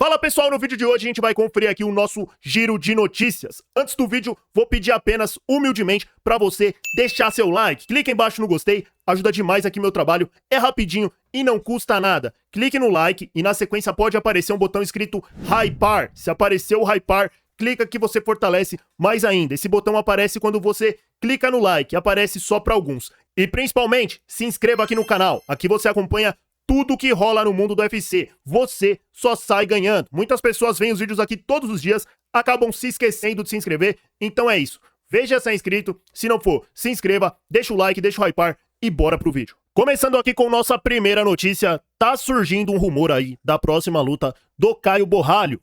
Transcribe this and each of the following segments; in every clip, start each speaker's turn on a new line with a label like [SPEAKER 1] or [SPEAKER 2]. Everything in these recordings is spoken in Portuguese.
[SPEAKER 1] Fala pessoal, no vídeo de hoje a gente vai conferir aqui o nosso giro de notícias. Antes do vídeo, vou pedir apenas humildemente para você deixar seu like. Clique embaixo no gostei, ajuda demais aqui meu trabalho, é rapidinho e não custa nada. Clique no like e na sequência pode aparecer um botão escrito Hypar. Se aparecer o Hypar, clica que você fortalece mais ainda. Esse botão aparece quando você clica no like, aparece só para alguns. E principalmente, se inscreva aqui no canal. Aqui você acompanha tudo que rola no mundo do UFC, você só sai ganhando. Muitas pessoas veem os vídeos aqui todos os dias, acabam se esquecendo de se inscrever, então é isso. Veja se é inscrito, se não for, se inscreva, deixa o like, deixa o hypar e bora pro vídeo. Começando aqui com nossa primeira notícia, tá surgindo um rumor aí da próxima luta do Caio Borralho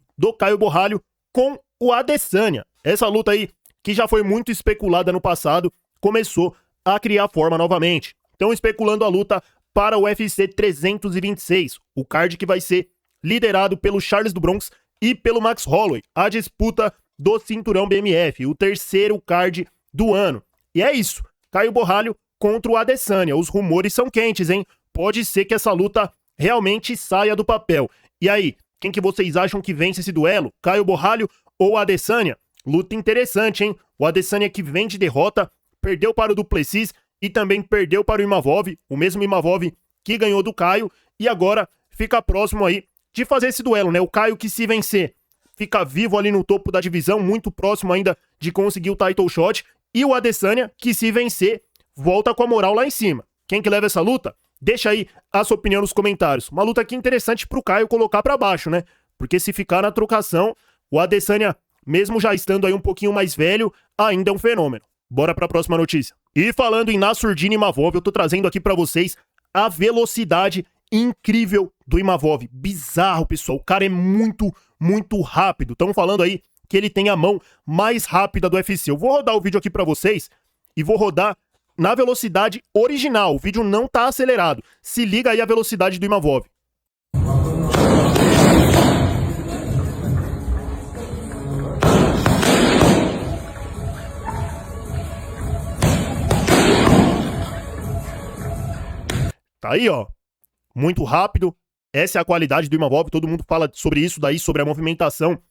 [SPEAKER 1] com o Adesanya. Essa luta aí, que já foi muito especulada no passado, começou a criar forma novamente. Estão especulando a luta para o UFC 326, o card que vai ser liderado pelo Charles do Bronx e pelo Max Holloway, a disputa do cinturão BMF, o terceiro card do ano. E é isso, Caio Borralho contra o Adesanya, os rumores são quentes, hein? Pode ser que essa luta realmente saia do papel. E aí, quem que vocês acham que vence esse duelo? Caio Borralho ou Adesanya? Luta interessante, hein? O Adesanya que vem de derrota, perdeu para o Du Plessis e também perdeu para o Imavov, o mesmo Imavov que ganhou do Caio, e agora fica próximo aí de fazer esse duelo, né? O Caio que se vencer fica vivo ali no topo da divisão, muito próximo ainda de conseguir o title shot, e o Adesanya que se vencer volta com a moral lá em cima. Quem que leva essa luta? Deixa aí a sua opinião nos comentários. Uma luta aqui interessante pro Caio colocar pra baixo, né? Porque se ficar na trocação, o Adesanya, mesmo já estando aí um pouquinho mais velho, ainda é um fenômeno. Bora pra próxima notícia. E falando em Nassourdine Imavov, eu tô trazendo aqui pra vocês a velocidade incrível do Imavov. Bizarro, pessoal. O cara é muito, muito rápido. Estão falando aí que ele tem a mão mais rápida do UFC. Eu vou rodar o vídeo aqui pra vocês e vou rodar na velocidade original. O vídeo não tá acelerado. Se liga aí a velocidade do Imavov. Tá aí, ó. Muito rápido. Essa é a qualidade do Imavov. Todo mundo fala sobre isso daí, sobre a movimentação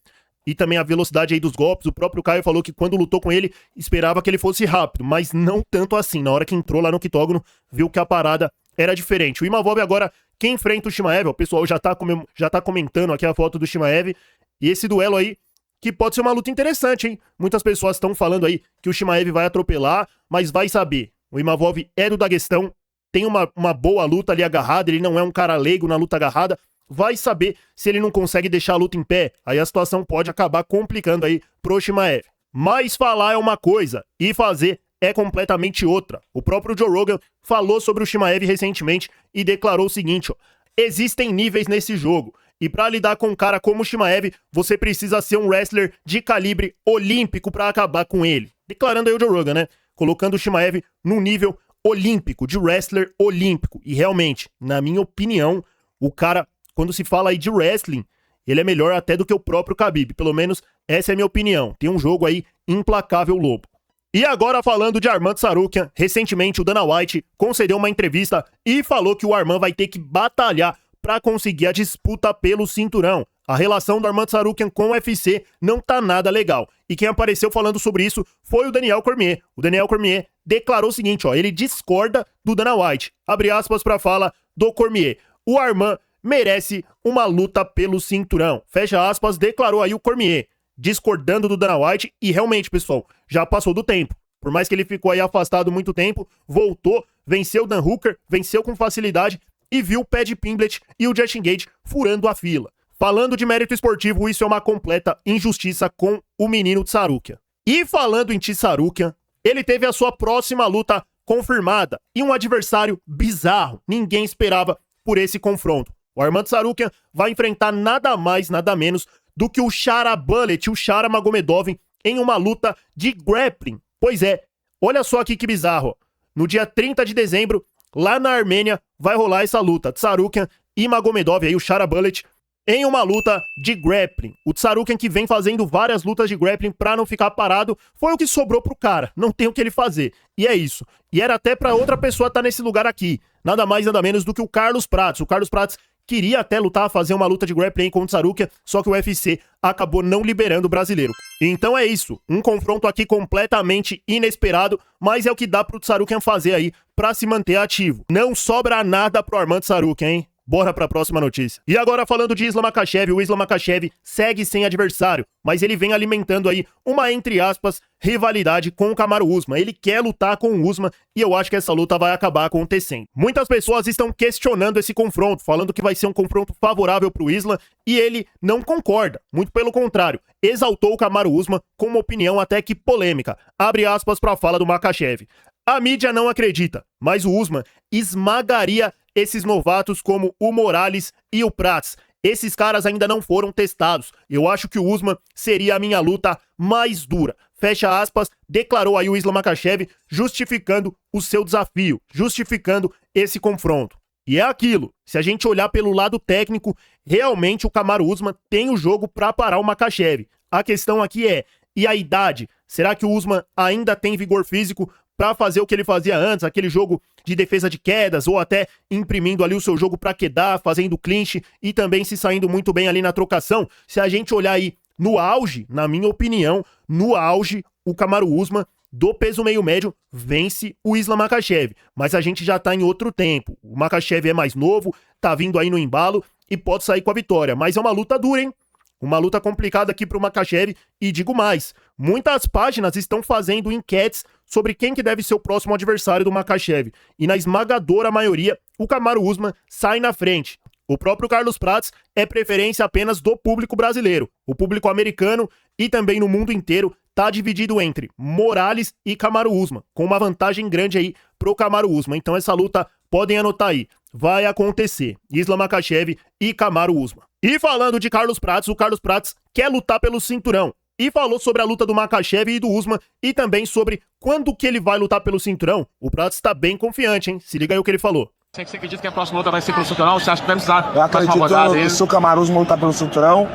[SPEAKER 1] e também a velocidade aí dos golpes. O próprio Caio falou que quando lutou com ele, esperava que ele fosse rápido, mas não tanto assim. Na hora que entrou lá no octógono, viu que a parada era diferente. O Imavov agora, quem enfrenta o Chimaev, o pessoal já tá comentando aqui a foto do Chimaev, e esse duelo aí, que pode ser uma luta interessante, hein? Muitas pessoas estão falando aí que o Chimaev vai atropelar, mas vai saber. O Imavov é do Daguestão, tem uma boa luta ali agarrada, ele não é um cara leigo na luta agarrada, vai saber se ele não consegue deixar a luta em pé, aí a situação pode acabar complicando aí pro Chimaev. Mas falar é uma coisa, e fazer é completamente outra. O próprio Joe Rogan falou sobre o Chimaev recentemente e declarou o seguinte, ó: existem níveis nesse jogo, e pra lidar com um cara como o Chimaev, você precisa ser um wrestler de calibre olímpico pra acabar com ele. Declarando aí o Joe Rogan, né? Colocando o Chimaev num nível olímpico, de wrestler olímpico. E realmente, na minha opinião, o cara, quando se fala aí de wrestling, ele é melhor até do que o próprio Khabib. Pelo menos essa é a minha opinião. Tem um jogo aí implacável, lobo. E agora falando de Arman Tsarukyan, recentemente o Dana White concedeu uma entrevista e falou que o Arman vai ter que batalhar para conseguir a disputa pelo cinturão. A relação do Arman Tsarukyan com o UFC não tá nada legal. E quem apareceu falando sobre isso foi o Daniel Cormier. O Daniel Cormier declarou o seguinte, ó, ele discorda do Dana White. Abre aspas pra fala do Cormier. O Arman merece uma luta pelo cinturão. Fecha aspas, declarou aí o Cormier, discordando do Dana White. E realmente, pessoal, já passou do tempo. Por mais que ele ficou aí afastado muito tempo, voltou, venceu o Dan Hooker, venceu com facilidade e viu o Paddy Pimblett e o Justin Gaethje furando a fila. Falando de mérito esportivo, isso é uma completa injustiça com o menino Tsarukyan. E falando em Tsarukyan, ele teve a sua próxima luta confirmada e um adversário bizarro. Ninguém esperava por esse confronto. O Arman Tsarukyan vai enfrentar nada mais, nada menos do que o Chara Bullet, o Chara Magomedov, em uma luta de grappling. Pois é, olha só aqui que bizarro. No dia 30 de dezembro, lá na Armênia, vai rolar essa luta. Tsarukyan e Magomedov, aí o Chara Bullet, em uma luta de grappling. O Tsarukyan, que vem fazendo várias lutas de grappling pra não ficar parado, foi o que sobrou pro cara. Não tem o que ele fazer. E é isso. E era até pra outra pessoa estar nesse lugar aqui. Nada mais, nada menos do que o Carlos Prates. O Carlos Prates, queria até lutar, fazer uma luta de grappling contra o Tsarukyan, só que o UFC acabou não liberando o brasileiro. Então é isso, um confronto aqui completamente inesperado, mas é o que dá pro Tsarukyan fazer aí pra se manter ativo. Não sobra nada pro Arman Tsarukyan, hein? Bora pra próxima notícia. E agora falando de Islam Makhachev, o Islam Makhachev segue sem adversário, mas ele vem alimentando aí uma, entre aspas, rivalidade com o Kamaru Usman. Ele quer lutar com o Usman e eu acho que essa luta vai acabar acontecendo. Muitas pessoas estão questionando esse confronto, falando que vai ser um confronto favorável pro Islam e ele não concorda. Muito pelo contrário, exaltou o Kamaru Usman com uma opinião até que polêmica. Abre aspas pra fala do Makhachev. A mídia não acredita, mas o Usman esmagaria esses novatos como o Morales e o Prats. Esses caras ainda não foram testados. Eu acho que o Usman seria a minha luta mais dura. Fecha aspas, declarou aí o Islam Makhachev, justificando o seu desafio, justificando esse confronto. E é aquilo, se a gente olhar pelo lado técnico, realmente o Kamaru Usman tem o jogo pra parar o Makhachev. A questão aqui é, e a idade? Será que o Usman ainda tem vigor físico pra fazer o que ele fazia antes, aquele jogo de defesa de quedas, ou até imprimindo ali o seu jogo pra quedar, fazendo clinch e também se saindo muito bem ali na trocação? Se a gente olhar aí no auge, na minha opinião, no auge, o Kamaru Usman do peso meio médio vence o Islam Makhachev, mas a gente já tá em outro tempo. O Makhachev é mais novo, tá vindo aí no embalo e pode sair com a vitória, mas é uma luta dura, hein? Uma luta complicada aqui pro Makhachev e digo mais, muitas páginas estão fazendo enquetes sobre quem que deve ser o próximo adversário do Makhachev e na esmagadora maioria o Kamaru Usman sai na frente. O próprio Carlos Prates é preferência apenas do público brasileiro. O público americano e também no mundo inteiro tá dividido entre Morales e Kamaru Usman, com uma vantagem grande aí pro Kamaru Usman. Então essa luta, podem anotar aí, vai acontecer. Islam Makhachev e Kamaru Usman. E falando de Carlos Prates, o Carlos Prates quer lutar pelo cinturão. E falou sobre a luta do Makhachev e do Usman e também sobre quando que ele vai lutar pelo cinturão. O Prates tá bem confiante, hein? Se liga aí o que ele falou.
[SPEAKER 2] Você acredita que a próxima luta vai ser pelo cinturão? Você acha que vai precisar?
[SPEAKER 3] Eu acredito que se o Kamaru Usman lutar pelo cinturão,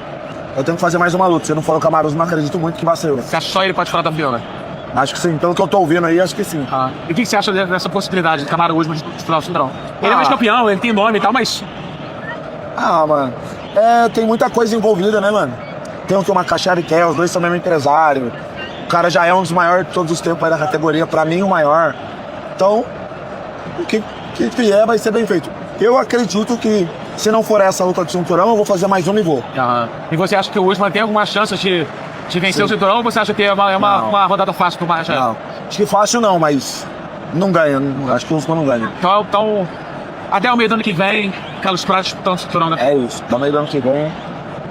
[SPEAKER 3] eu tenho que fazer mais uma luta. Se não for o Kamaru Usman, acredito muito que vai ser eu.
[SPEAKER 2] Você acha que só ele pode falar da Fiona?
[SPEAKER 3] Acho que sim. Pelo que eu tô ouvindo aí, acho que sim.
[SPEAKER 2] E o que você acha dessa possibilidade de Kamaru Usman disputar o cinturão? Ele é mais campeão, ele tem nome e tal, mas...
[SPEAKER 3] Mano, tem muita coisa envolvida, né, mano? Tem o que o Makhachev quer, os dois são mesmo empresário. O cara já é um dos maiores de todos os tempos aí da categoria, pra mim o maior. Então, o que vier vai ser bem feito. Eu acredito que se não for essa luta de cinturão, eu vou fazer mais uma e vou.
[SPEAKER 2] E você acha que o Usman tem alguma chance de vencer o cinturão ou você acha que é uma rodada fácil pro Makhachev?
[SPEAKER 3] Não, acho que fácil não, mas não ganha. Acho que o Usman não ganha.
[SPEAKER 2] Então, até o meio do ano que vem, Carlos Prates disputando o cinturão, né?
[SPEAKER 3] É isso, até o meio do ano que vem,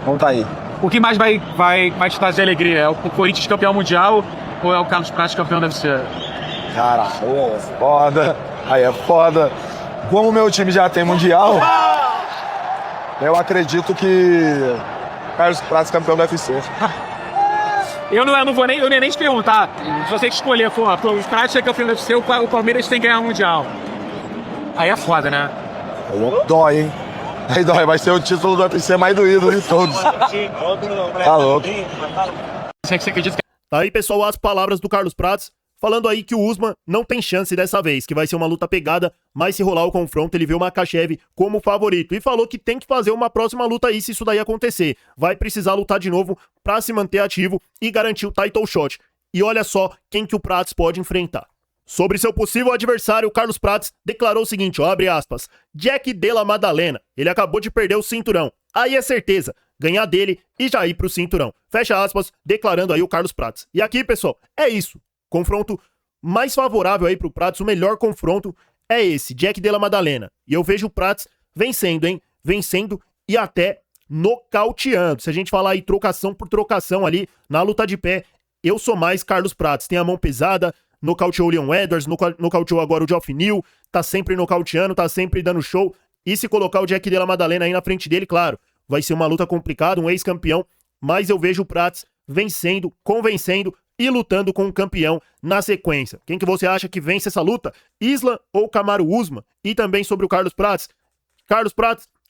[SPEAKER 3] vamos tá aí.
[SPEAKER 2] O que mais vai te trazer alegria? É o Corinthians campeão mundial ou é o Carlos Prates campeão da UFC?
[SPEAKER 3] Cara, é foda. Aí é foda. Como o meu time já tem mundial, eu acredito que Carlos Prates campeão da UFC.
[SPEAKER 2] Eu não vou nem te perguntar. Se você escolher, o Prates ser campeão da UFC, o Palmeiras tem que ganhar o mundial. Aí é foda, né?
[SPEAKER 3] Aí dói, hein? Aí dói, vai ser o título do UFC mais doído de todos. Tá louco.
[SPEAKER 2] Você acredita que...
[SPEAKER 1] Tá aí, pessoal, as palavras do Carlos Prates, falando aí que o Usman não tem chance dessa vez, que vai ser uma luta pegada, mas se rolar o confronto, ele vê o Makhachev como favorito. E falou que tem que fazer uma próxima luta aí se isso daí acontecer. Vai precisar lutar de novo pra se manter ativo e garantir o title shot. E olha só quem que o Prates pode enfrentar. Sobre seu possível adversário, Carlos Prates declarou o seguinte, ó, abre aspas, Jack Della Maddalena, ele acabou de perder o cinturão. Aí é certeza, ganhar dele e já ir pro cinturão. Fecha aspas, declarando aí o Carlos Prates. E aqui, pessoal, é isso. Confronto mais favorável aí pro Prates, o melhor confronto é esse, Jack Della Maddalena. E eu vejo o Prates vencendo, hein? Vencendo e até nocauteando. Se a gente falar aí trocação por trocação ali, na luta de pé, eu sou mais Carlos Prates. Tem a mão pesada, nocauteou o Leon Edwards, nocauteou agora o Geoff Neal, tá sempre nocauteando, tá sempre dando show. E se colocar o Jack Della Maddalena aí na frente dele, claro, vai ser uma luta complicada, um ex-campeão, mas eu vejo o Prates vencendo, convencendo e lutando com o campeão na sequência. Quem que você acha que vence essa luta? Islam ou Kamaru Usman? E também sobre o Carlos Prates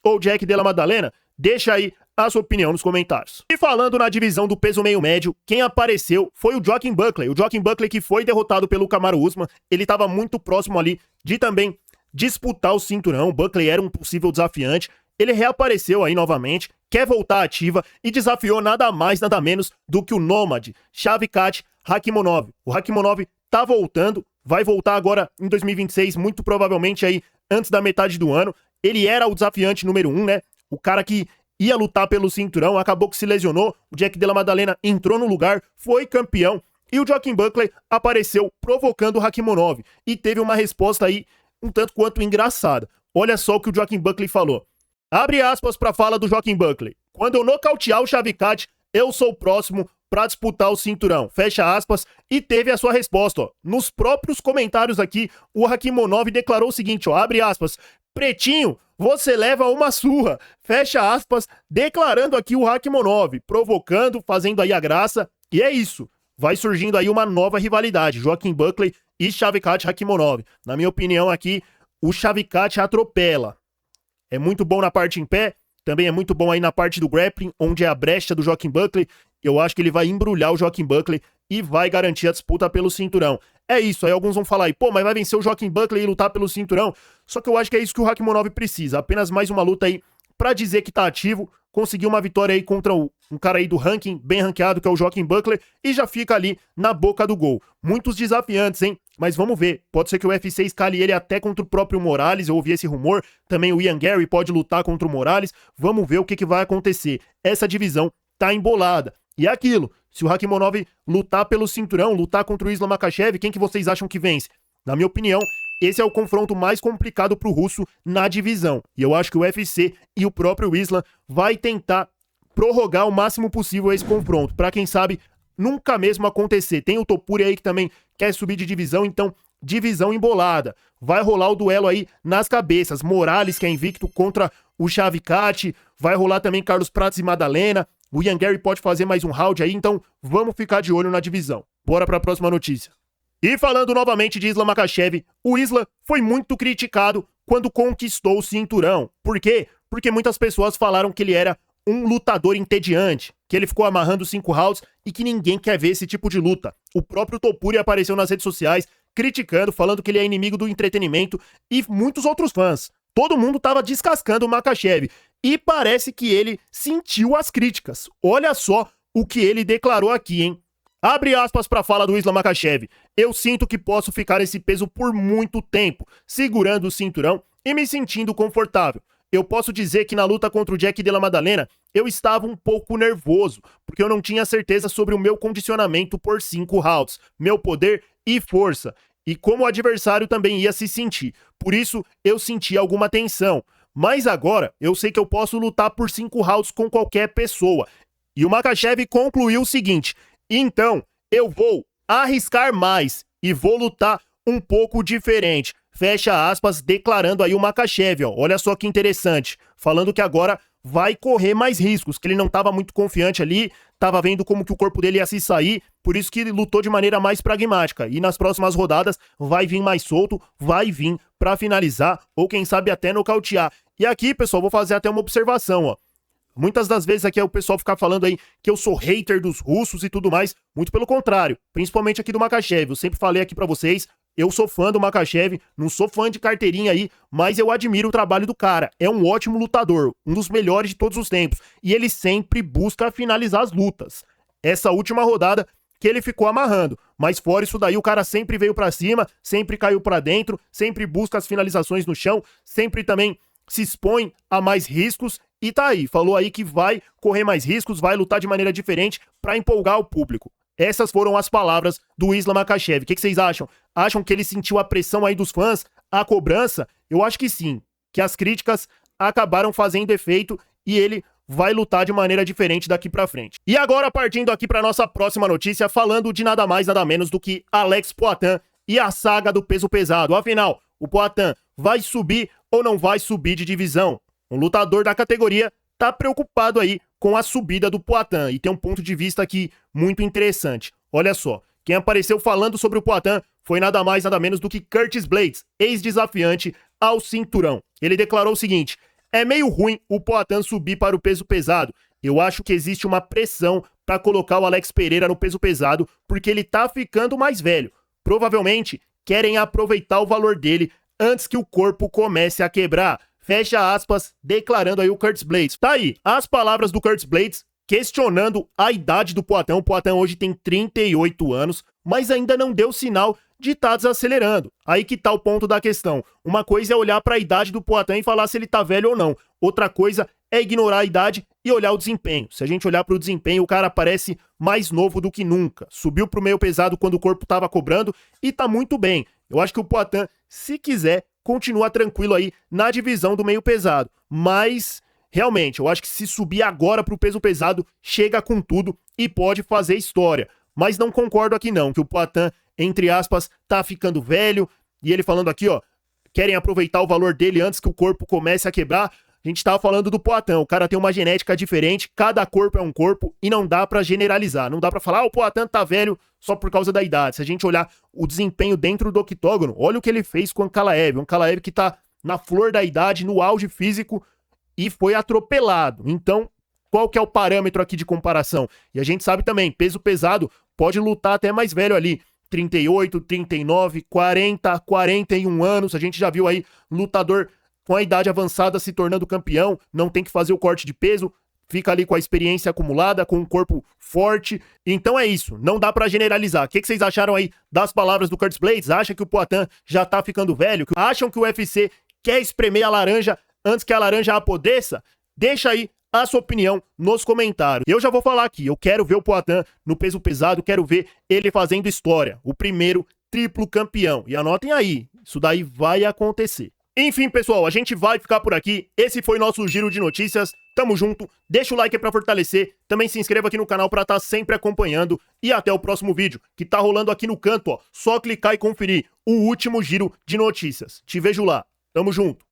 [SPEAKER 1] ou Jack Della Maddalena? Deixa aí a sua opinião nos comentários. E falando na divisão do peso meio médio, quem apareceu foi o Joaquin Buckley. O Joaquin Buckley que foi derrotado pelo Kamaru Usman. Ele estava muito próximo ali de também disputar o cinturão. O Buckley era um possível desafiante. ele reapareceu aí novamente, quer voltar ativa e desafiou nada mais, nada menos do que o Nômade, Shavkat Rakhmonov. O Rakhmonov tá voltando, vai voltar agora em 2026, muito provavelmente aí antes da metade do ano. Ele era o desafiante número 1, né? O cara que ia lutar pelo cinturão, acabou que se lesionou, o Jack Della Maddalena entrou no lugar, foi campeão, e o Joaquin Buckley apareceu provocando o Rakhmonov, e teve uma resposta aí um tanto quanto engraçada. Olha só o que o Joaquin Buckley falou. Abre aspas pra fala do Joaquin Buckley. Quando eu nocautear o Shavkat, eu sou o próximo pra disputar o cinturão. Fecha aspas. E teve a sua resposta, ó. Nos próprios comentários aqui, o Rakhmonov declarou o seguinte, ó. Abre aspas. Pretinho, você leva uma surra. Fecha aspas. Declarando aqui o Rakhmonov. Provocando, fazendo aí a graça. E é isso. Vai surgindo aí uma nova rivalidade. Joaquin Buckley e Shavkat Rakhmonov. Na minha opinião aqui, o Shavkat atropela. É muito bom na parte em pé, também é muito bom aí na parte do grappling, onde é a brecha do Joaquin Buckley. Eu acho que ele vai embrulhar o Joaquin Buckley e vai garantir a disputa pelo cinturão. É isso, aí alguns vão falar aí, pô, mas vai vencer o Joaquin Buckley e lutar pelo cinturão? Só que eu acho que é isso que o Rakhmonov precisa, apenas mais uma luta aí pra dizer que tá ativo, conseguir uma vitória aí contra um cara aí do ranking, bem ranqueado, que é o Joaquin Buckley, e já fica ali na boca do gol. Muitos desafiantes, hein? Mas vamos ver, pode ser que o UFC escale ele até contra o próprio Morales, eu ouvi esse rumor, também o Ian Gary pode lutar contra o Morales, vamos ver o que vai acontecer. Essa divisão tá embolada. E é aquilo, se o Rakhmonov lutar pelo cinturão, lutar contra o Islam Makhachev, quem que vocês acham que vence? Na minha opinião, esse é o confronto mais complicado pro russo na divisão. E eu acho que o UFC e o próprio Islam vai tentar prorrogar o máximo possível esse confronto, pra quem sabe nunca mesmo acontecer. Tem o Topuria aí que também quer subir de divisão, então divisão embolada. Vai rolar o duelo aí nas cabeças. Morales, que é invicto, contra o Shavkat. Vai rolar também Carlos Prates e Maddalena. O Ian Gary pode fazer mais um round aí, então vamos ficar de olho na divisão. Bora pra próxima notícia. E falando novamente de Islam Makhachev, o Islam foi muito criticado quando conquistou o cinturão. Por quê? Porque muitas pessoas falaram que ele era um lutador entediante, que ele ficou amarrando 5 rounds e que ninguém quer ver esse tipo de luta. O próprio Topuria apareceu nas redes sociais criticando, falando que ele é inimigo do entretenimento e muitos outros fãs. Todo mundo tava descascando o Makhachev e parece que ele sentiu as críticas. Olha só o que ele declarou aqui, hein? Abre aspas pra fala do Islam Makhachev. Eu sinto que posso ficar nesse peso por muito tempo, segurando o cinturão e me sentindo confortável. Eu posso dizer que na luta contra o Jack Della Maddalena, eu estava um pouco nervoso, porque eu não tinha certeza sobre o meu condicionamento por 5 rounds, meu poder e força, e como o adversário também ia se sentir. Por isso, eu senti alguma tensão. Mas agora, eu sei que eu posso lutar por 5 rounds com qualquer pessoa. E o Makhachev concluiu o seguinte: então, eu vou arriscar mais e vou lutar um pouco diferente. Fecha aspas, declarando aí o Makhachev, ó. Olha só que interessante. Falando que agora vai correr mais riscos, que ele não estava muito confiante ali, estava vendo como que o corpo dele ia se sair, por isso que ele lutou de maneira mais pragmática. E nas próximas rodadas vai vir mais solto, vai vir pra finalizar, ou quem sabe até nocautear. E aqui, pessoal, vou fazer até uma observação, ó. Muitas das vezes aqui é o pessoal ficar falando aí que eu sou hater dos russos e tudo mais, muito pelo contrário, principalmente aqui do Makhachev. Eu sempre falei aqui pra vocês, eu sou fã do Makhachev, não sou fã de carteirinha aí, mas eu admiro o trabalho do cara. É um ótimo lutador, um dos melhores de todos os tempos, e ele sempre busca finalizar as lutas. Essa última rodada que ele ficou amarrando, mas fora isso daí o cara sempre veio pra cima, sempre caiu pra dentro, sempre busca as finalizações no chão, sempre também se expõe a mais riscos. E tá aí, falou aí que vai correr mais riscos, vai lutar de maneira diferente pra empolgar o público. Essas foram as palavras do Islam Makhachev. O que vocês acham? Acham que ele sentiu a pressão aí dos fãs, a cobrança? Eu acho que sim, que as críticas acabaram fazendo efeito e ele vai lutar de maneira diferente daqui pra frente. E agora, partindo aqui pra nossa próxima notícia, falando de nada mais, nada menos do que Alex Poatan e a saga do peso pesado. Afinal, o Poatan vai subir ou não vai subir de divisão? Um lutador da categoria tá preocupado aí com a subida do Poatan e tem um ponto de vista aqui muito interessante. Olha só, quem apareceu falando sobre o Poatan foi nada mais nada menos do que Curtis Blades, ex-desafiante ao cinturão. Ele declarou o seguinte: é meio ruim o Poatan subir para o peso pesado. Eu acho que existe uma pressão para colocar o Alex Pereira no peso pesado porque ele tá ficando mais velho. Provavelmente querem aproveitar o valor dele antes que o corpo comece a quebrar. Fecha aspas, declarando aí o Curtis Blades. Tá aí, as palavras do Curtis Blades questionando a idade do Poatan. O Poatan hoje tem 38 anos, mas ainda não deu sinal de estar desacelerando. Aí que tá o ponto da questão. Uma coisa é olhar para a idade do Poatan e falar se ele tá velho ou não. Outra coisa é ignorar a idade e olhar o desempenho. Se a gente olhar para o desempenho, o cara parece mais novo do que nunca. Subiu pro meio pesado quando o corpo tava cobrando e tá muito bem. Eu acho que o Poatan, se quiser, continua tranquilo aí na divisão do meio pesado. Mas, realmente, eu acho que se subir agora pro peso pesado, chega com tudo e pode fazer história. Mas não concordo aqui não, que o Poatan, entre aspas, tá ficando velho. E ele falando aqui, ó, querem aproveitar o valor dele antes que o corpo comece a quebrar. A gente tava falando do Poatan, o cara tem uma genética diferente, cada corpo é um corpo e não dá pra generalizar. Não dá pra falar, o Poatan tá velho só por causa da idade. Se a gente olhar o desempenho dentro do octógono, olha o que ele fez com o Ankalaev. Um Ankalaev que tá na flor da idade, no auge físico e foi atropelado. Então, qual que é o parâmetro aqui de comparação? E a gente sabe também, peso pesado pode lutar até mais velho ali. 38, 39, 40, 41 anos. A gente já viu aí lutador com a idade avançada se tornando campeão, não tem que fazer o corte de peso, fica ali com a experiência acumulada, com um corpo forte. Então é isso, não dá pra generalizar. O que vocês acharam aí das palavras do Curtis Blades? Acha que o Poatan já tá ficando velho? Acham que o UFC quer espremer a laranja antes que a laranja apodreça? Deixa aí a sua opinião nos comentários. Eu já vou falar aqui, eu quero ver o Poatan no peso pesado, quero ver ele fazendo história. O primeiro triplo campeão. E anotem aí, isso daí vai acontecer. Enfim, pessoal, a gente vai ficar por aqui. Esse foi nosso giro de notícias. Tamo junto. Deixa o like aí pra fortalecer. Também se inscreva aqui no canal pra estar sempre acompanhando. E até o próximo vídeo, que tá rolando aqui no canto, ó. Só clicar e conferir o último giro de notícias. Te vejo lá. Tamo junto.